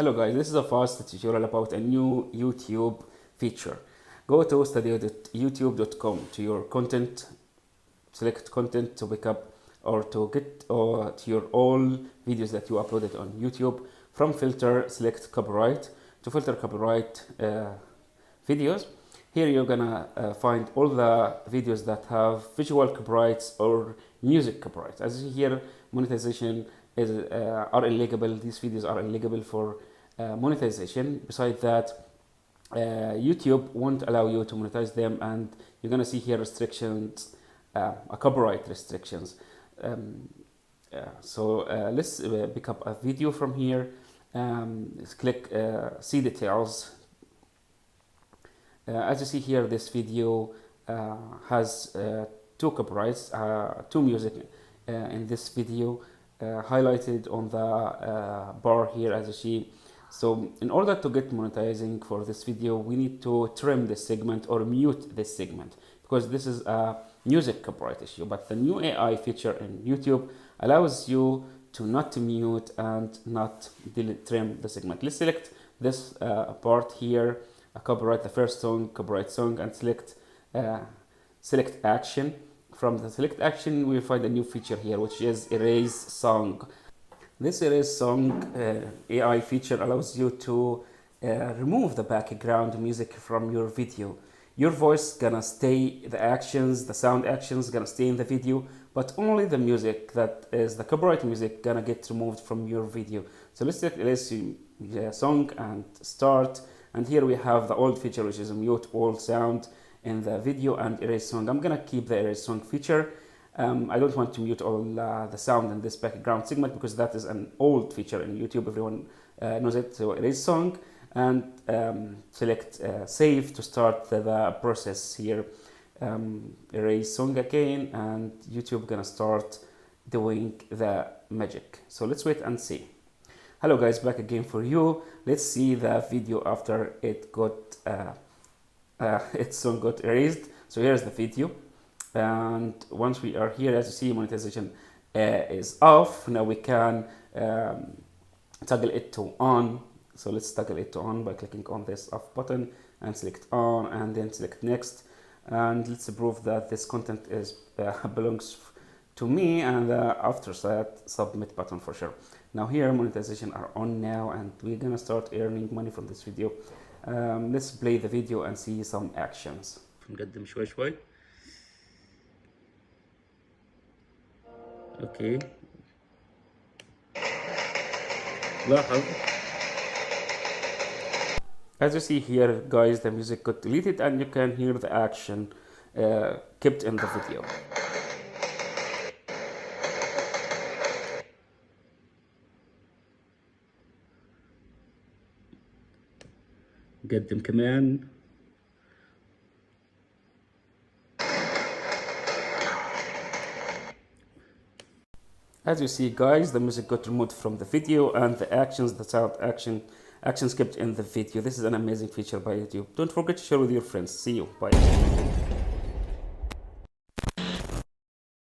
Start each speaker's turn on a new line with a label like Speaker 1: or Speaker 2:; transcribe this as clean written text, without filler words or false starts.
Speaker 1: Hello guys, this is a fast tutorial about a new YouTube feature. Go to studio.youtube.com to your content, select content to pick up or to get or to your all videos that you uploaded on YouTube. From filter, select copyright to filter copyright videos. Here you're gonna find all the videos that have visual copyrights or music copyrights. As you see here, monetization is are illegal. These videos are illegal for monetization. Besides that, YouTube won't allow you to monetize them, and you're gonna see here restrictions, copyright restrictions. Let's pick up a video from here. Let's click see details. As you see here, this video has two copyrights, two music in this video highlighted on the bar here, as you see. So in order to get monetizing for this video, we need to trim this segment or mute this segment, because this is a music copyright issue. But the new AI feature in YouTube allows you to not mute and not trim the segment. Let's select this part here, a copyright, the first song, copyright song, and select action. From the select action, we find a new feature here, which is erase song. This erase song AI feature allows you to remove the background music from your video. Your voice gonna stay, the actions, the sound actions gonna stay in the video, but only the music that is the copyright music gonna get removed from your video. So let's select erase song and start. And here we have the old feature, which is mute all sound in the video and erase song. I'm gonna keep the erase song feature. I don't want to mute all the sound in this background segment, because that is an old feature in YouTube. Everyone knows it. So erase song and select save to start the process here. Erase song again, and YouTube gonna start doing the magic. So let's wait and see. Hello guys, back again for you. Let's see the video after it got its song got erased. So here's the video, and once we are here, as you see, monetization is off. Now we can toggle it to on. So let's toggle it to on by clicking on this off button and select on, and then select next. And let's prove that this content is belongs to me, and after that, submit button for sure. Now here monetization are on now, and we're gonna start earning money from this video. Let's play the video and see some actions. نقدم شوي شوي. Okay. لاحظ. As you see here, guys, the music got deleted, and you can hear the action kept in the video. قدم كمان. As you see, guys, the music got removed from the video, and the actions, the sound actions kept in the video. This is an amazing feature by YouTube. Don't forget to share with your friends. See you. Bye.